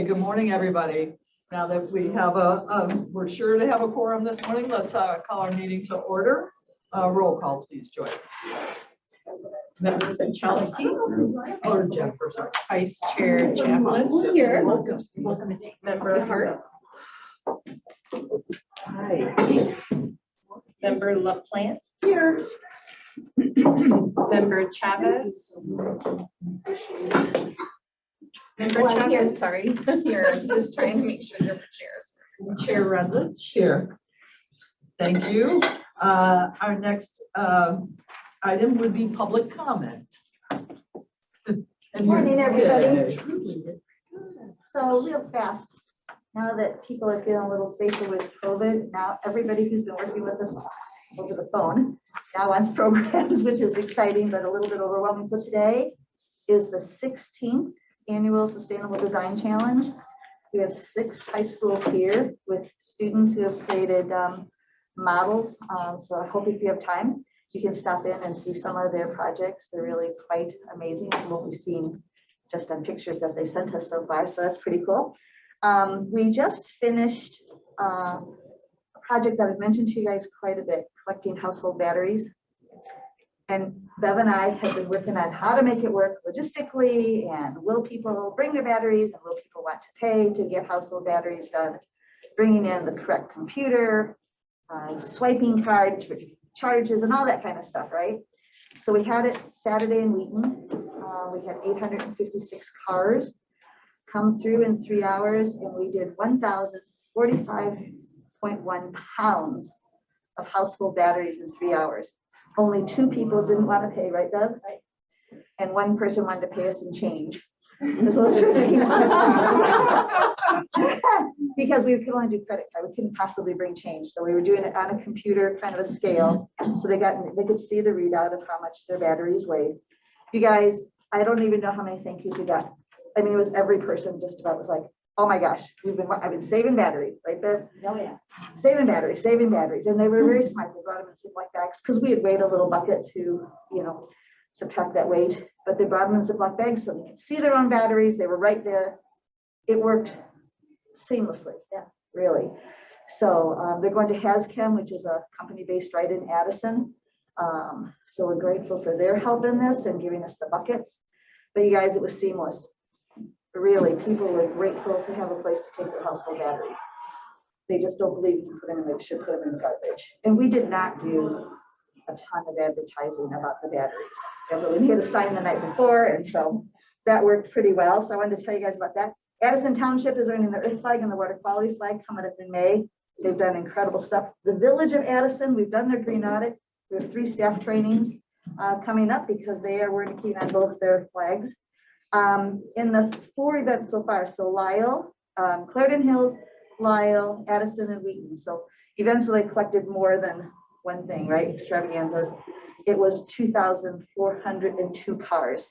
good morning, everybody. Now that we have we're sure to have a quorum this morning, let's call our meeting to order. Roll call, please, Joy. Member Panchalski. Or Jennifer, sorry. Vice Chair Chaplin. Here. Member Hart. Hi. Member LaPlante. Here. Member Chavez. Member Chavez, sorry. Here, I'm just trying to make sure there were chairs. Chair Redlich. Here. Thank you. Our next item would be public comment. Good morning, everybody. So real fast, now that people are feeling a little safer with COVID, now everybody who's been working with us over the phone now wants programs, which is exciting, but a little bit overwhelming. So today is the 16th Annual Sustainable Design Challenge. We have 6 high schools here with students who have created models. So I hope if you have time, you can stop in and see some of their projects. They're really quite amazing from what we've seen just on pictures that they've sent us so far. So that's pretty cool. We just finished a project that I've mentioned to you guys quite a bit, collecting household batteries. And Bev and I have been working on how to make it work logistically, and will people bring their batteries, and will people want to pay to get household batteries done, bringing in the correct computer, swiping card charges and all that kind of stuff, right? So we had it Saturday in Wheaton. We had 856 cars come through in 3 hours, and we did 1,045.1 pounds of household batteries in 3 hours. Only 2 people didn't want to pay, right, Bev? Right. And 1 person wanted to pay us in change. It was a little tricky. Because we could only do credit card, we couldn't possibly bring change. So we were doing it on a computer kind of a scale. So they could see the readout of how much their batteries weighed. You guys, I don't even know how many thank yous we got. I mean, it was every person just about was like, oh my gosh, I've been saving batteries, right, Bev? Oh yeah. Saving batteries. And they were very smart. They brought them in Ziploc bags because we had weighed a little bucket to, subtract that weight. But they brought them in Ziploc bags so they could see their own batteries. They were right there. It worked seamlessly. Yeah, really. So they're going to HasChem, which is a company based right in Addison. So we're grateful for their help in this and giving us the buckets. But you guys, it was seamless. Really, people were grateful to have a place to take their household batteries. They just don't believe you can put them in, they should put them in the garbage. And we did not do a ton of advertising about the batteries. We had a sign the night before, and so that worked pretty well. So I wanted to tell you guys about that. Addison Township is earning the Earth Flag and the Water Quality Flag coming up in May. They've done incredible stuff. The Village of Addison, we've done their green audit. We have 3 staff trainings coming up because they are working on both their flags. In the 4 events so far, so Lyle, Clarendon Hills, Lyle, Addison, and Wheaton. So events where they collected more than one thing, right? Extravaganzas. It was 2,402 cars.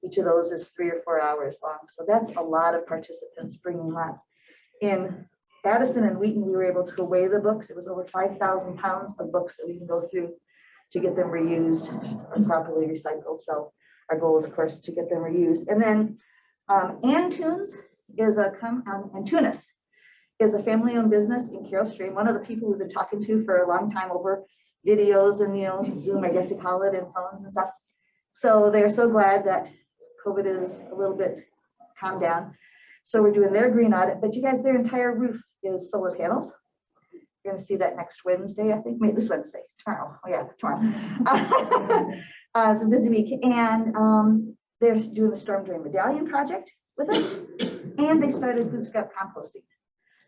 Each of those is 3 or 4 hours long. So that's a lot of participants bringing lots. In Addison and Wheaton, we were able to weigh the books. It was over 5,000 pounds of books that we can go through to get them reused or properly recycled. So our goal is, of course, to get them reused. And then Antunes is Antunes is a family-owned business in Carroll Stream. One of the people we've been talking to for a long time over videos and Zoom, I guess you call it, and phones and stuff. So they're so glad that COVID is a little bit calmed down. So we're doing their green audit, but you guys, their entire roof is solar panels. You're going to see that next Wednesday, I think, maybe this Wednesday, tomorrow. Oh yeah, tomorrow. It's a busy week. And they're doing the storm drain medallion project with us. And they started food scrap composting.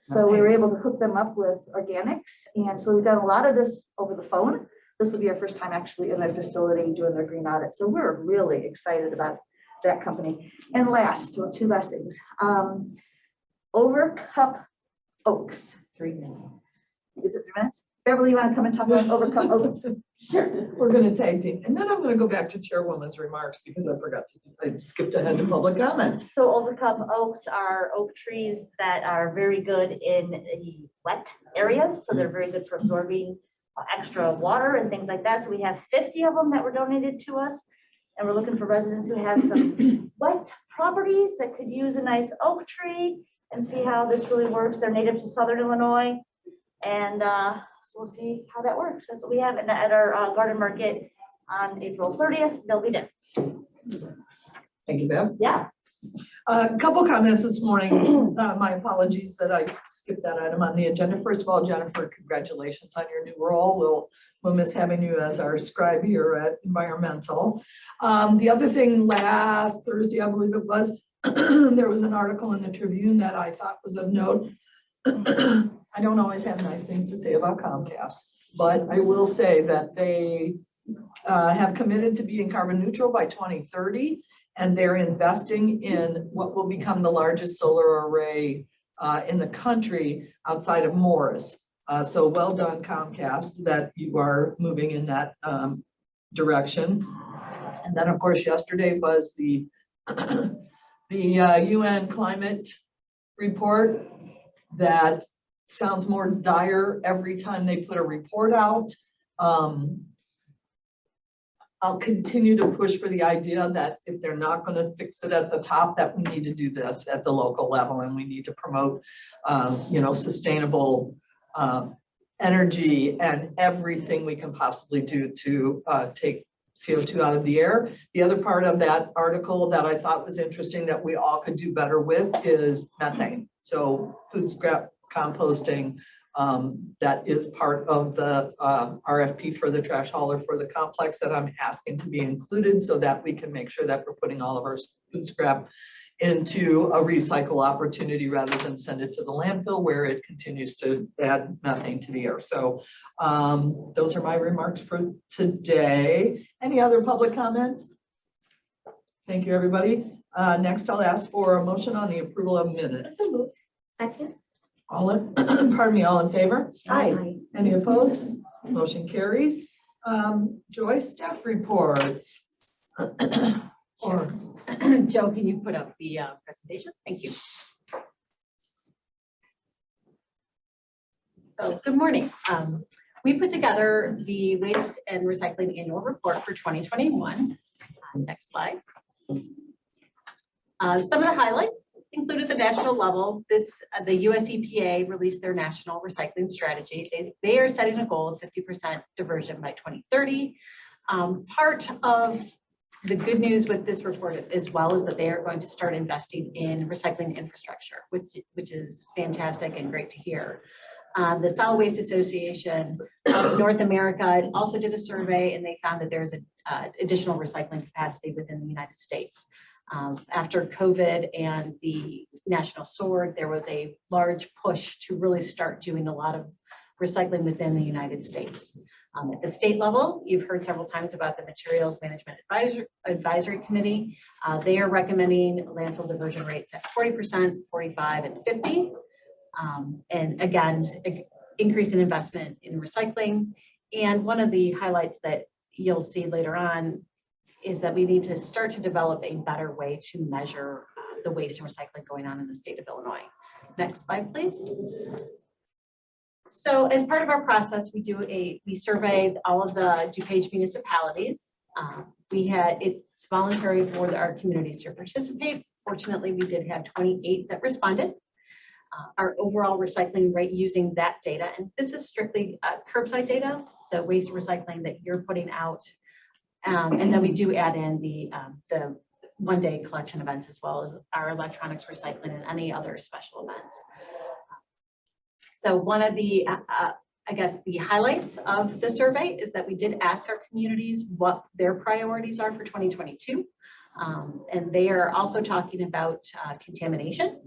So we were able to hook them up with organics. And so we've done a lot of this over the phone. This will be our first time actually in their facility doing their green audit. So we're really excited about that company. And last, 2 last things. Overcup Oaks. 3 minutes. Is it 3 minutes? Beverly, you want to come and talk about Overcup Oaks? Sure. We're going to tag team. And then I'm going to go back to Chairwoman's remarks because I skipped ahead to public comment. So Overcup oaks are oak trees that are very good in the wet areas. So they're very good for absorbing extra water and things like that. So we have 50 of them that were donated to us. And we're looking for residents who have some wet properties that could use a nice oak tree and see how this really works. They're native to Southern Illinois. And so we'll see how that works. That's what we have at our garden market on April 30th. They'll be there. Thank you, Bev. Yeah. A couple comments this morning. My apologies that I skipped that item on the agenda. First of all, Jennifer, congratulations on your new role. We'll miss having you as our scribe here at Environmental. The other thing, last Thursday, I believe it was, there was an article in the Tribune that I thought was of note. I don't always have nice things to say about Comcast, but I will say that they have committed to being carbon neutral by 2030. And they're investing in what will become the largest solar array in the country outside of Morris. So well done, Comcast, that you are moving in that direction. And then, of course, yesterday was the UN climate report that sounds more dire every time they put a report out. I'll continue to push for the idea that if they're not going to fix it at the top, that we need to do this at the local level, and we need to promote, sustainable energy and everything we can possibly do to take CO2 out of the air. The other part of that article that I thought was interesting that we all could do better with is methane. So food scrap composting. That is part of the RFP for the trash hauler for the complex that I'm asking to be included so that we can make sure that we're putting all of our food scrap into a recycle opportunity rather than send it to the landfill where it continues to add methane to the air. So those are my remarks for today. Any other public comment? Thank you, everybody. Next, I'll ask for a motion on the approval of minutes. Second. All in, pardon me, all in favor? Aye. Any opposed? Motion carries. Joyce, staff reports. Or Joe, can you put up the presentation? Thank you. So good morning. We put together the Waste and Recycling Annual Report for 2021. Next slide. Some of the highlights included the national level. The US EPA released their national recycling strategy. They are setting a goal of 50% diversion by 2030. Part of the good news with this report as well is that they are going to start investing in recycling infrastructure, which is fantastic and great to hear. The Solid Waste Association of North America also did a survey, and they found that there's additional recycling capacity within the United States. After COVID and the National Sword, there was a large push to really start doing a lot of recycling within the United States. At the state level, you've heard several times about the Materials Management Advisory Committee. They are recommending landfill diversion rates at 40%, 45, and 50. And again, increase in investment in recycling. And one of the highlights that you'll see later on is that we need to start to develop a better way to measure the waste and recycling going on in the state of Illinois. Next slide, please. So as part of our process, we surveyed all of the DuPage municipalities. It's voluntary for our communities to participate. Fortunately, we did have 28 that responded. Our overall recycling rate using that data, and this is strictly curbside data, so waste recycling that you're putting out. And then we do add in the one-day collection events as well as our electronics recycling and any other special events. So one of the, I guess, the highlights of the survey is that we did ask our communities what their priorities are for 2022. And they are also talking about contamination.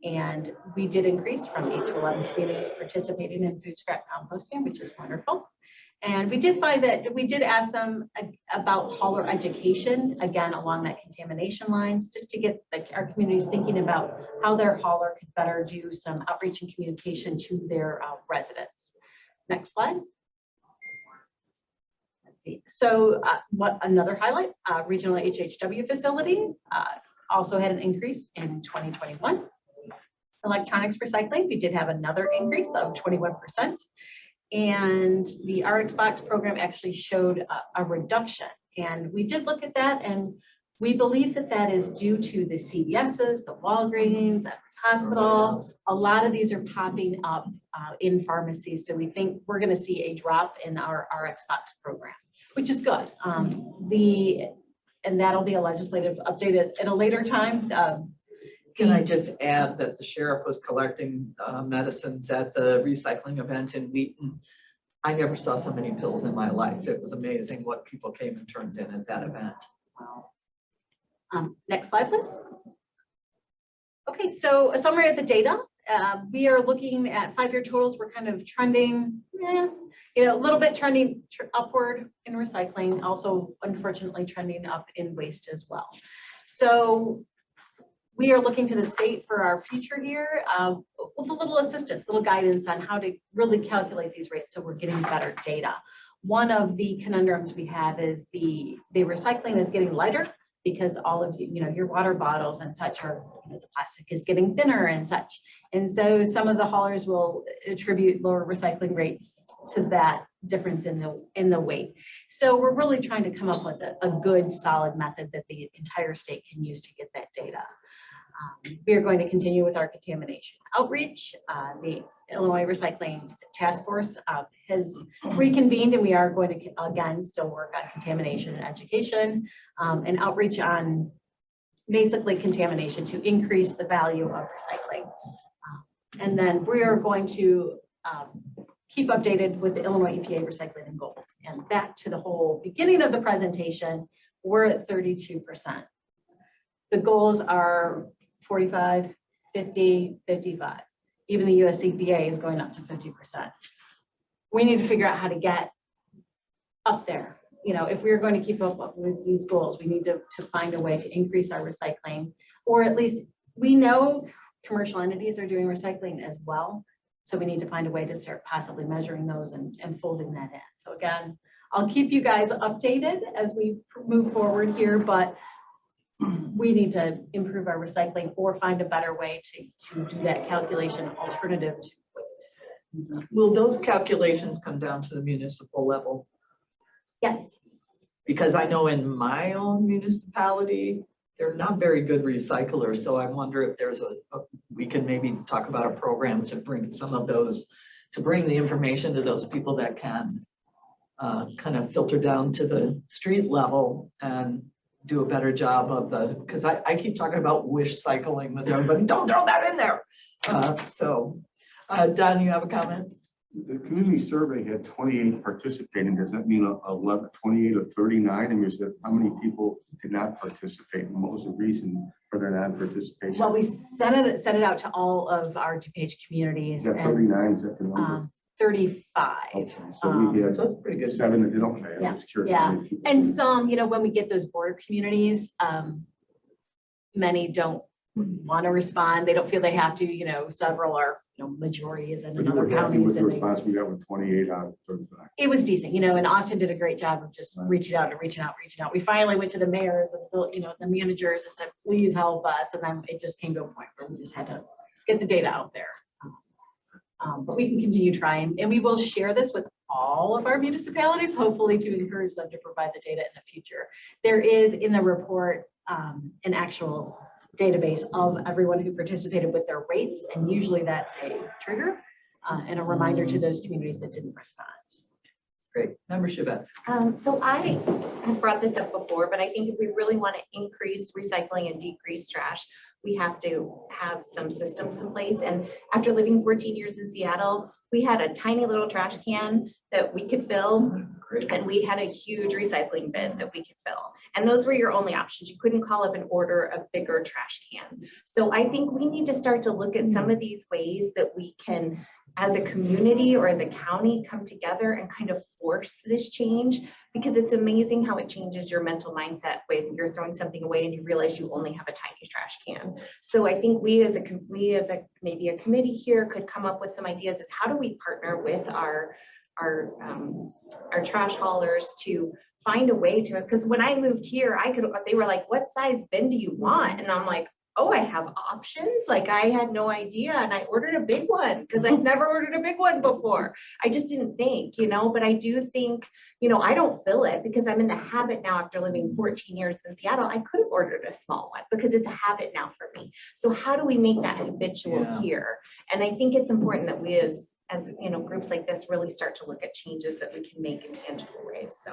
And we did increase from 8 to 11 communities participating in food scrap composting, which is wonderful. And we did find that we did ask them about hauler education, again, along that contamination lines, just to get our communities thinking about how their hauler could better do some outreach and communication to their residents. Next slide. Let's see. So what another highlight, regional HHW facility also had an increase in 2021. Electronics recycling, we did have another increase of 21%. And the RX Box program actually showed a reduction And we did look at that, and we believe that that is due to the CVS's, the Walgreens, Edwards Hospital. A lot of these are popping up in pharmacies. So we think we're going to see a drop in our RX Box program, which is good. And that'll be a legislative update at a later time. Can I just add that the sheriff was collecting medicines at the recycling event in Wheaton? I never saw so many pills in my life. It was amazing what people came and turned in at that event. Wow. Next slide, please. Okay, so a summary of the data. We are looking at 5-year totals. We're kind of trending, a little bit trending upward in recycling, also unfortunately trending up in waste as well. So we are looking to the state for our future here with a little assistance, little guidance on how to really calculate these rates so we're getting better data. One of the conundrums we have is the recycling is getting lighter, because all of your water bottles and such are, the plastic is getting thinner and such. And so some of the haulers will attribute lower recycling rates to that difference in the weight. So we're really trying to come up with a good, solid method that the entire state can use to get that data. We are going to continue with our contamination outreach. The Illinois Recycling Task Force has reconvened, and we are going to again still work on contamination and education and outreach on basically contamination to increase the value of recycling. And then we are going to keep updated with the Illinois EPA recycling and goals. And back to the whole beginning of the presentation, we're at 32%. The goals are 45, 50, 55. Even the US EPA is going up to 50%. We need to figure out how to get up there. If we're going to keep up with these goals, we need to find a way to increase our recycling, or at least we know commercial entities are doing recycling as well. So we need to find a way to start possibly measuring those and folding that in. So again, I'll keep you guys updated as we move forward here, but we need to improve our recycling or find a better way to do that calculation alternative to weight. Will those calculations come down to the municipal level? Yes. Because I know in my own municipality, they're not very good recyclers. So I wonder if there's we can maybe talk about a program to bring some of those, to bring the information to those people that can kind of filter down to the street level and do a better job of because I keep talking about wish cycling with everybody. Don't throw that in there. Don, you have a comment? The community survey had 28 participating. Does that mean 28 or 39? I mean, is that how many people did not participate? And what was the reason for their non-participation? Well, we sent it out to all of our DuPage communities. Is that 39? Is that the number? 35. Okay, so we had So that's pretty good. 7 that did okay. Yeah, I was curious. yeah. how many people And did. some, when we get those border communities, many don't want to respond. They don't feel they have to, several are, majority is in But you another were happy counties. with the And response we got with 28 out of 35. it was decent, and Austin did a great job of just Right. reaching out. We finally went to the mayors and, the managers and said, please help us. And then it just came to a point where we just had to get the data out there. But we can continue trying, and we will share this with all of our municipalities, hopefully to encourage them to provide the data in the future. There is in the report an actual database of everyone who participated with their rates, and usually that's a trigger and a reminder to those communities that didn't respond. Great. Membership. So I have brought this up before, but I think if we really want to increase recycling and decrease trash, we have to have some systems in place. And after living 14 years in Seattle, we had a tiny little trash can that we could fill, and we had a huge recycling bin that we could fill. And those were your only options. You couldn't call up and order a bigger trash can. So I think we need to start to look at some of these ways that we can, as a community or as a county, come together and kind of force this change, because it's amazing how it changes your mental mindset when you're throwing something away and you realize you only have a tiny trash can. So I think we as a maybe a committee here could come up with some ideas as how do we partner with our trash haulers to find a way to, because when I moved here, they were like, what size bin do you want? And I'm like, oh, I have options. Like I had no idea. And I ordered a big one because I've never ordered a big one before. I just didn't think, but I do think, I don't feel it because I'm in the habit now after living 14 years in Seattle. I could have ordered a small one because it's a habit now for me. So how do we make that habitual Yeah. here? And I think it's important that we as groups like this really start to look at changes that we can make in tangible ways. So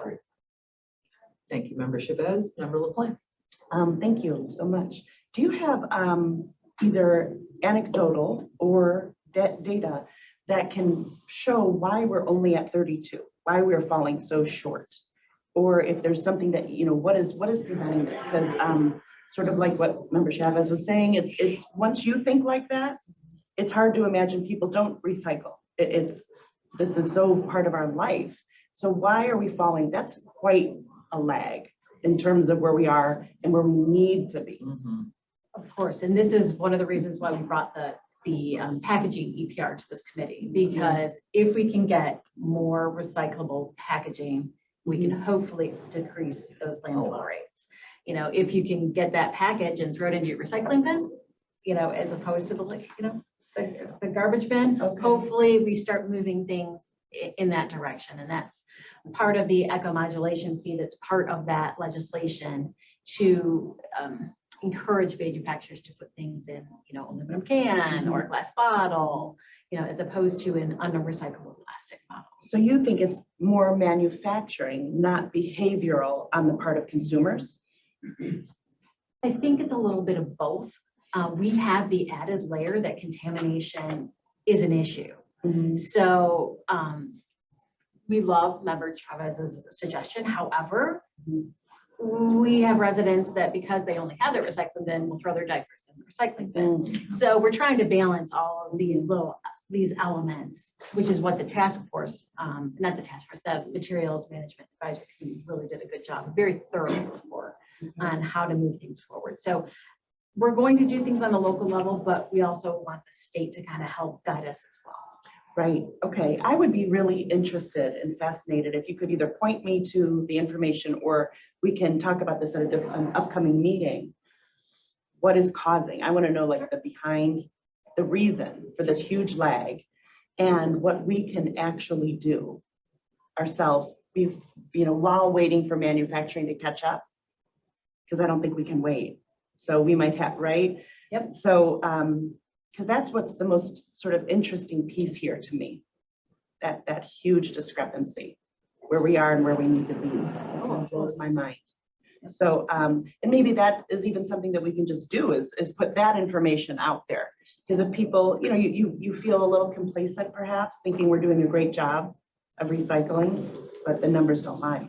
Thank you, Member Chavez. Member LaPlante. Thank you so much. Do you have either anecdotal or data that can show why we're only at 32, why we're falling so short? Or if there's something that, what is preventing this? Because sort of like what Member Chavez was saying, it's once you think like that, it's hard to imagine people don't recycle. This is so part of our life. So why are we falling? That's quite a lag in terms of where we are and where we need to be. Of course, and this is one of the reasons why we brought the packaging EPR to this committee, because if we can get more recyclable packaging, we can hopefully decrease those landfill rates. If you can get that package and throw it into your recycling bin, as opposed to the garbage bin, hopefully we start moving things in that direction. And that's part of the eco-modulation fee that's part of that legislation to encourage manufacturers to put things in, aluminum can or glass bottle, as opposed to an unrecyclable plastic bottle. So you think it's more manufacturing, not behavioral on the part of consumers? I think it's a little bit of both. We have the added layer that contamination is an issue. So we love Member Chavez's suggestion. However, we have residents that because they only have their recycling bin will throw their diapers in the recycling bin. So we're trying to balance all of these elements, which is what the task force, not the task force, the materials management advisory committee really did a good job, very thorough report on how to move things forward. So we're going to do things on the local level, but we also want the state to kind of help guide us as well. Right, okay. I would be really interested and fascinated if you could either point me to the information or we can talk about this at an upcoming meeting. What is causing? I want to know like the reason for this huge lag and what we can actually do ourselves, while waiting for manufacturing to catch up, because I don't think we can wait. So we might have, right? Yep. So, because that's what's the most sort of interesting piece here to me, that huge discrepancy where we are and where we need to be. It blows my mind. So, and maybe that is even something that we can just do is put that information out there. Because if people, you feel a little complacent perhaps, thinking we're doing a great job of recycling, but the numbers don't lie.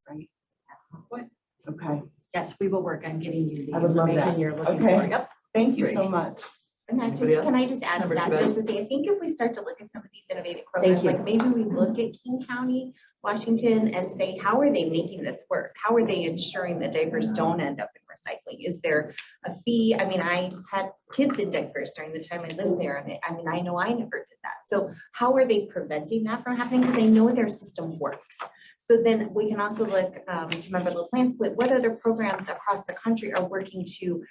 Right? That's my point. Okay. Yes, we will work on getting you the I would love information that. you're looking Okay. for. Yep. Thank you Great. so much. And Anybody else? can I just add to Member that, Chavez? just to say, I think if we start to look at some of these innovative programs, you. like maybe we look at King County, Washington, and say, how are they making this work? How are they ensuring that diapers don't end up in recycling? Is there a fee? I mean, I had kids in diapers during the time I lived there, and I know I never did that. So how are they preventing that from happening? Because they know their system works. So then we can also look to Member LaPlante's, what other programs across the country are working to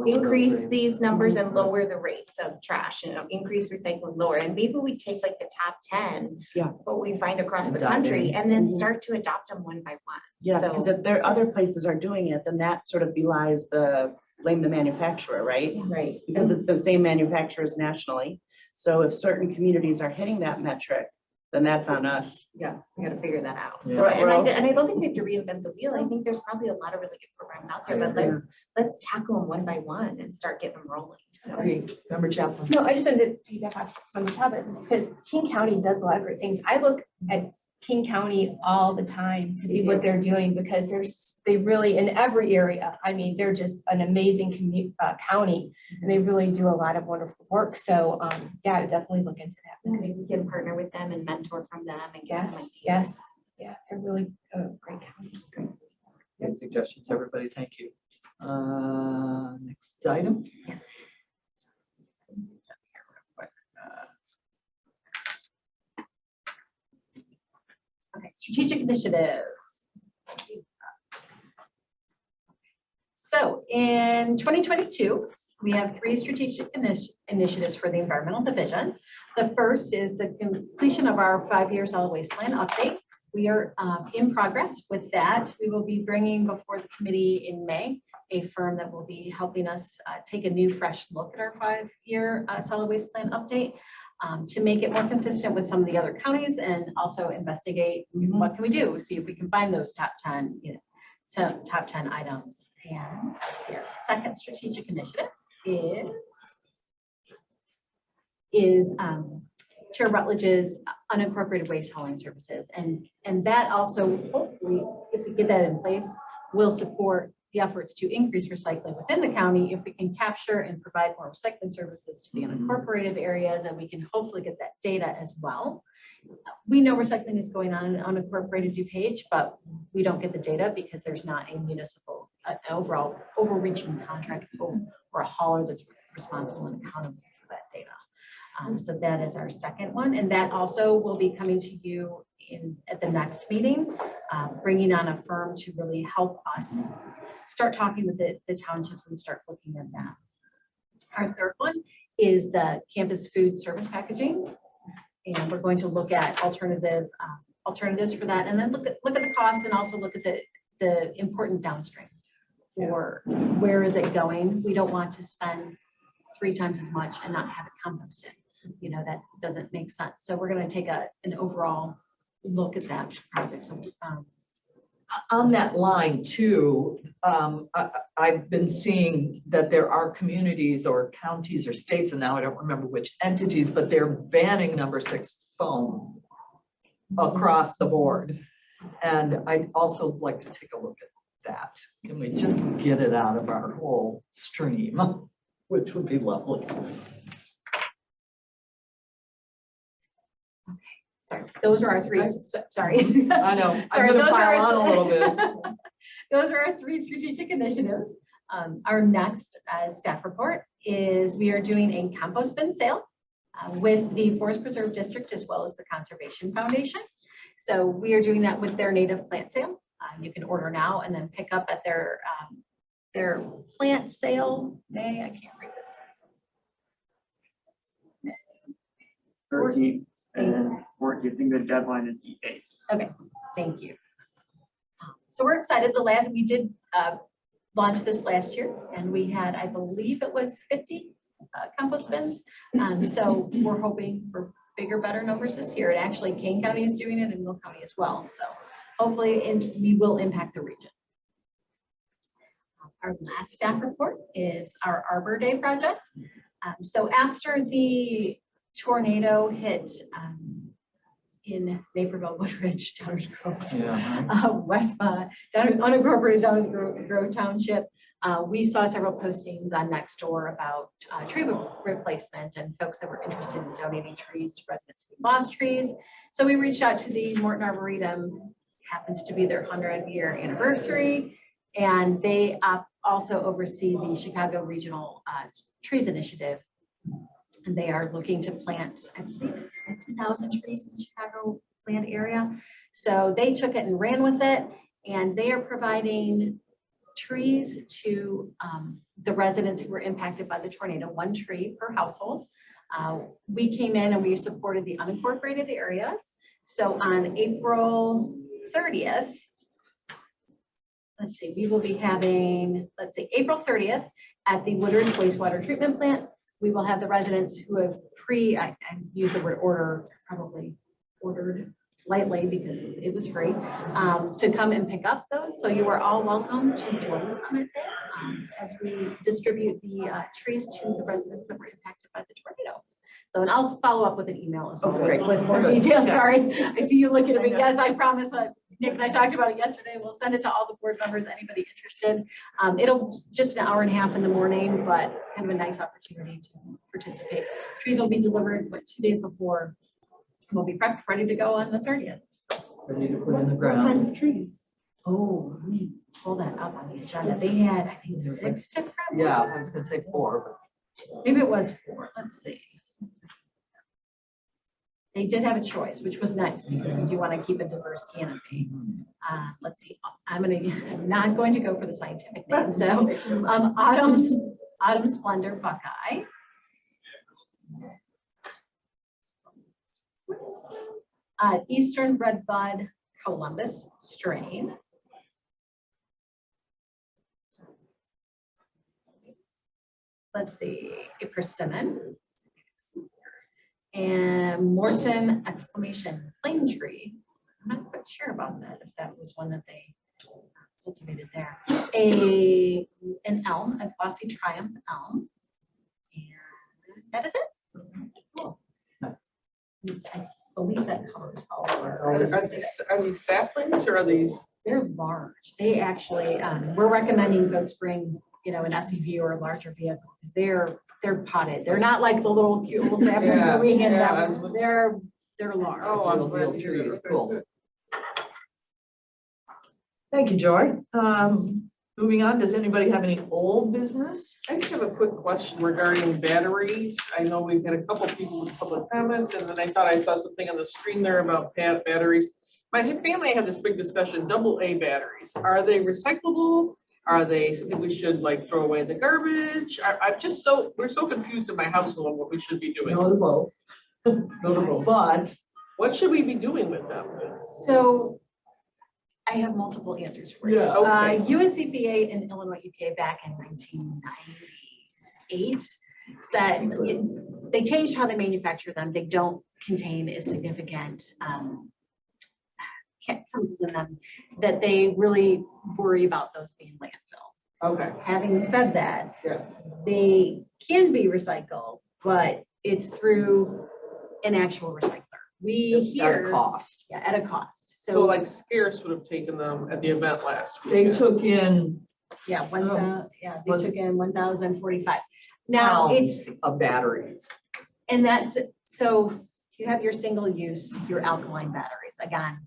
increase these numbers and lower the rates of trash, increase recycling, lower. And maybe we take like the top 10, what we find across the country, and then start to adopt them one by one. Yeah, So- because if there other places are doing it, then that sort of belies blame the manufacturer, right? Right. Because it's the same manufacturers nationally. So if certain communities are hitting that metric, then that's on us. Yeah, we gotta figure that out. Yeah. So, Right, we're all- and I don't think we have to reinvent the wheel. I think there's probably a lot of really good programs out there, but let's tackle them one by one and start getting them rolling. So. Great. Member Chaplin. No, I just wanted to piggyback off on the top of this because King County does a lot of great things. I look at King County all the time to see what they're doing because they really, in every area, I mean, they're just an amazing county and they really do a lot of wonderful work. So yeah, definitely look into that. Maybe we can partner with them and mentor from them and get Yes, them ideas. yes, yeah, they're really a great county. Good suggestions, everybody. Thank you. Next item. Yes. Okay, strategic initiatives. So in 2022, we have 3 strategic initiatives for the environmental division. The first is the completion of our 5-year solid waste plan update. We are in progress with that. We will be bringing before the committee in May a firm that will be helping us take a new fresh look at our 5-year solid waste plan update to make it more consistent with some of the other counties and also investigate what can we do, see if we can find those top 10, top 10 items. And let's see, our second strategic initiative is Chair Rutledge's unincorporated waste hauling services. And that also, hopefully, if we get that in place, will support the efforts to increase recycling within the county if we can capture and provide more recycling services to the unincorporated areas, and we can hopefully get that data as well. We know recycling is going on in unincorporated DuPage, but we don't get the data because there's not a municipal overall overreaching contract or a hauler that's responsible and accountable for that data. So that is our second one, and that also will be coming to you at the next meeting, bringing on a firm to really help us start talking with the townships and start looking at that. Our third one is the campus food service packaging, and we're going to look at alternatives for that, and then look at the cost and also look at the important downstream for where is it going. We don't want to spend 3 times as much and not have it composted. That doesn't make sense. So we're going to take an overall look at that project. So, on that line too, I've been seeing that there are communities or counties or states, and now I don't remember which entities, but they're banning number 6 foam across the board. And I'd also like to take a look at that. Can we just get it out of our whole stream, which would be lovely. sorry, those are our 3. Sorry. I know. Sorry, I'm gonna those are pile on a little bit. Those are our 3 strategic initiatives. Our next staff report is we are doing a compost bin sale with the Forest Preserve District as well as the Conservation Foundation. So we are doing that with their native plant sale. You can order now and then pick up at their plant sale. I can't read this. 13th, and we're giving the deadline is the 8th. Okay, thank you. So we're excited. We did launch this last year, and we had, I believe it was 50 compost bins. So we're hoping for bigger, better numbers this year. And actually, Kane County is doing it, and Will County as well. So hopefully, we will impact the region. Our last staff report is our Arbor Day project. So after the tornado hit in Naperville, Woodridge, Downers Grove, Westmont, unincorporated Downers Grove Township, we saw several postings on Nextdoor about tree replacement and folks that were interested in donating trees to residents who lost trees. So we reached out to the Morton Arboretum, happens to be their 100-year anniversary, and they also oversee the Chicago Regional Trees Initiative. And they are looking to plant, I believe it's 50,000 trees in the Chicago land area. So they took it and ran with it, and they are providing trees to the residents who were impacted by the tornado, 1 tree per household. We came in and we supported the unincorporated areas. So on April 30th, let's see, we will be having, April 30th at the Woodridge Wastewater Treatment Plant. We will have the residents who have I use the word order, probably ordered lightly because it was free, to come and pick up those. So you are all welcome to join us on that day as we distribute the trees to the residents that were impacted by the tornado. So, and I'll follow up with an email as well with more details. Sorry, I see you looking at me. Yes, I promise. Nick and I talked about it yesterday. We'll send it to all the board members, anybody interested. It'll just an hour and a half in the morning, but kind of a nice opportunity to participate. Trees will be delivered 2 days before. We'll be prepped, ready to go on the 30th. Ready to put in the What kind ground. of trees? Oh, let me pull that up on the agenda. They had, I think, 6 different. Yeah, I was gonna say 4, but Maybe it was 4. Let's see. They did have a choice, which was nice because we do want to keep a diverse canopy. Let's see, I'm not going to go for the scientific name. So Autumn Splendor Buckeye. Eastern Redbud Columbus strain. Let's see, a persimmon. And Morton exclamation plane tree. I'm not quite sure about that, if that was one that they cultivated there. An elm, a glossy triumph elm. And that is it. Cool. I believe that covers all of our. Are these saplings or are these? They're large. They actually, we're recommending folks bring, you know, an SUV or a larger vehicle because they're potted. They're not like the little cute little saplings that we get. They're large. Oh, I'm glad to hear Trees, that. cool. Thank you, Joy. Moving on, does anybody have any old business? I just have a quick question regarding batteries. I know we've had a couple people with public comment, and then I thought I saw something on the screen there about batteries. My family had this big discussion, AA batteries. Are they recyclable? Are they something we should like throw away in the garbage? We're so confused in my household on what we should be doing. Notable. Notable, but What should we be doing with them? So I have multiple answers for you. Yeah, okay. US EPA and Illinois EPA back in 1998 said they changed how they manufacture them. They don't contain a significant chemicals in them that they really worry about those being landfill. Okay, Having said that, yes. they can be recycled, but it's through an actual recycler. We at a hear, cost. yeah, at a cost. So like Scarce would have taken them at the event last week. They took in Yeah, they Was- took in 1,045. Now it's, of batteries. and that's, so you have your single use, your alkaline batteries, again,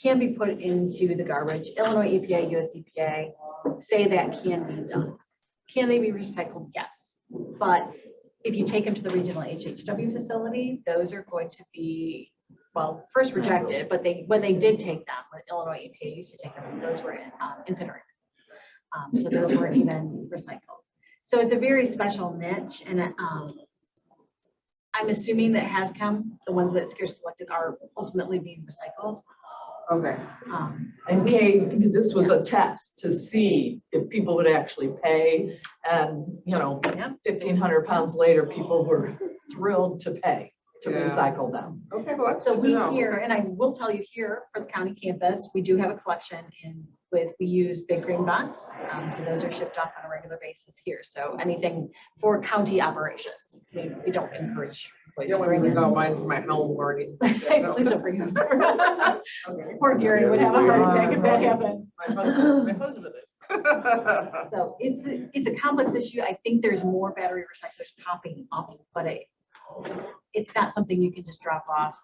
can be put into the garbage. Illinois EPA, US EPA say that can be done. Can they be recycled? Yes. But if you take them to the regional HHW facility, those are going to be, well, first rejected, but when they did take them, when Illinois EPA used to take them, those were incinerated. So those weren't even recycled. So it's a very special niche, and I'm assuming that HAZCAM, the ones that Scarce collected, are ultimately being recycled. Okay. And this was a test to see if people would actually pay. And, you know, Yep. 1,500 pounds later, people were thrilled to pay to Yeah. recycle them. Okay, well, that's So good to we know. here, and I will tell you here for the county campus, we do have a collection we use Big Green Box. So those are shipped off on a regular basis here. So anything for county operations, we don't encourage employees You to don't bring want me to in. go mine for my home or anything. Please don't bring them. Okay. Poor Gary would have a heart attack if that happened. My husband is. So it's a complex issue. I think there's more battery recyclers popping up, but it's not something you can just drop off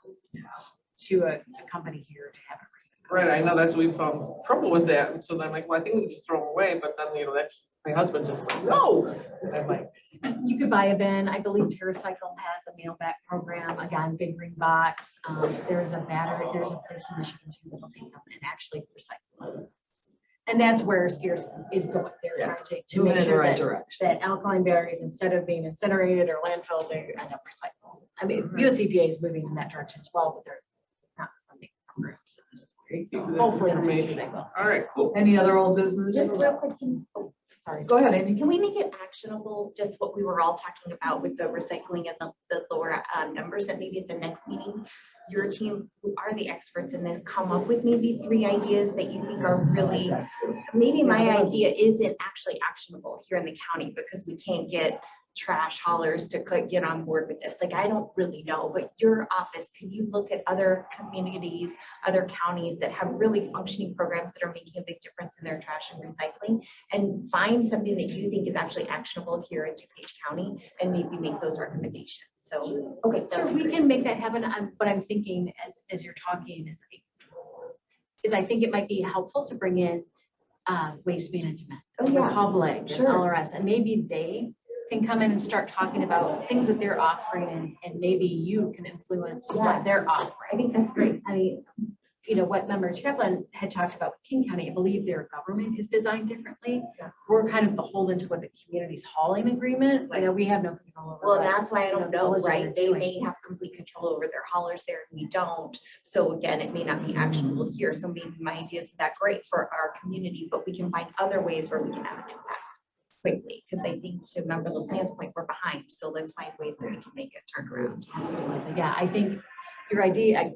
to a company here to have it recycled. Right, I know that's, we found trouble with that, and so then I'm like, well, I think we can just throw them away, but then, you know, that's, my husband just like, no. And I'm like, You could buy a bin. I believe TerraCycle has a mail back program. Again, Big Green Box. There's a place in Michigan too that'll take them and actually recycle them. And that's where Scarce is going. They're trying to Moving make in the sure right that direction. that alkaline batteries, instead of being incinerated or landfilled, they end up recycled. I mean, US EPA is moving in that direction as well, but they're not funding programs at this point. thank you for that Hopefully in the future information. they will. All right, cool. Any other old business? Just real quick, Sorry. Go ahead, Amy. can we make it actionable, just what we were all talking about with the recycling and the lower numbers, that maybe at the next meeting, your team, who are the experts in this, come up with maybe 3 ideas that you think are really, maybe my idea isn't actually actionable here in the county because we can't get trash haulers to get on board with this. Like, I don't really know, but your office, can you look at other communities, other counties that have really functioning programs that are making a big difference in their trash and recycling, and find something that you think is actually actionable here in DuPage County and maybe make those recommendations? So, okay, that Sure, would be we great. can make that happen. What I'm thinking as you're talking is I think it might be helpful to bring in waste management, Oh, yeah. Republic, and Sure. LRS, and maybe they can come in and start talking about things that they're offering and maybe you can influence what they're offering. I think that's great. I mean, you know, what Member Chaplin had talked about with King County, I believe their government is designed differently. We're kind of beholden to what the community's hauling agreement, you know, we have no control over. Well, what, that's why I you know, don't know, villages are right? They doing. may have complete control over their haulers there and we don't. So again, it may not be actionable here. So maybe my idea is that great for our community, but we can find other ways where we can have an impact quickly. Because I think to remember the plan's point, we're behind. So let's find ways that we can make it turn around. Absolutely. Yeah, I think your idea,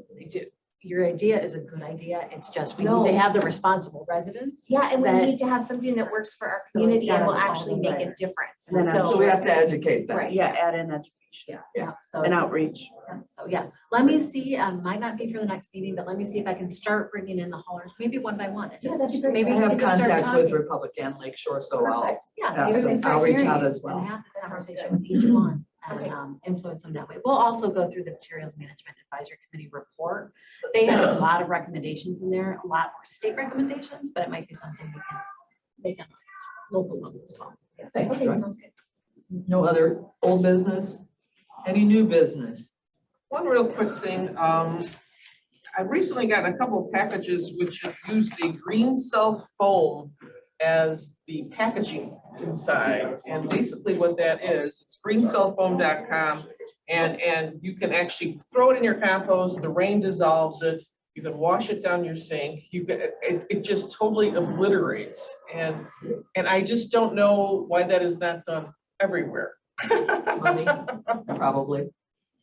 your idea is a good idea. It's just we need to No. have the responsible residents. Yeah, and we That- need to have something that works for our So it's community and gotta will be actually make a right. difference. And then So we have to educate them. Right. Yeah, add in education Yeah, so. and outreach. So yeah, let me see, might not be for the next meeting, but let me see if I can start bringing in the haulers, maybe one by one. and Yeah, just that'd be great. Maybe I we have can just start contacts with talking. Republic and Lakeshore, so I'll, Perfect. Yeah, Yeah, maybe we so can start I'll reach hearing out you as well. and have this That sounds conversation good. with each one Okay. and influence them that way. We'll also go through the Materials Management Advisory Committee report. They have a lot of recommendations in there, a lot more state recommendations, but it might be something we can make on a local level as well. thank Okay, you. sounds good. No other old business? Any new business? One real quick thing, I recently got a couple of packages which have used a green self foam as the packaging inside. And basically what that is, it's greencellfoam.com and you can actually throw it in your compost, the rain dissolves it, you can wash it down your sink, you can, it just totally obliterates. And I just don't know why that is not done everywhere. Money, probably.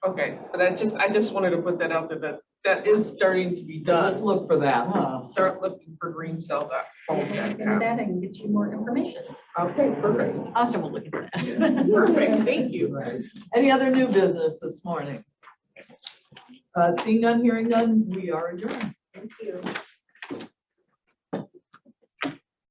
Okay, but I just wanted to put that out there, that is starting to be Let's done. look for that, huh? Start looking for Look into greencell.foam.com. that and get you more information. Okay, perfect. Austin will look into that. Perfect, thank you. Right. Any other new business this morning? Seeing none, hearing none, we are adjourned. Thank you.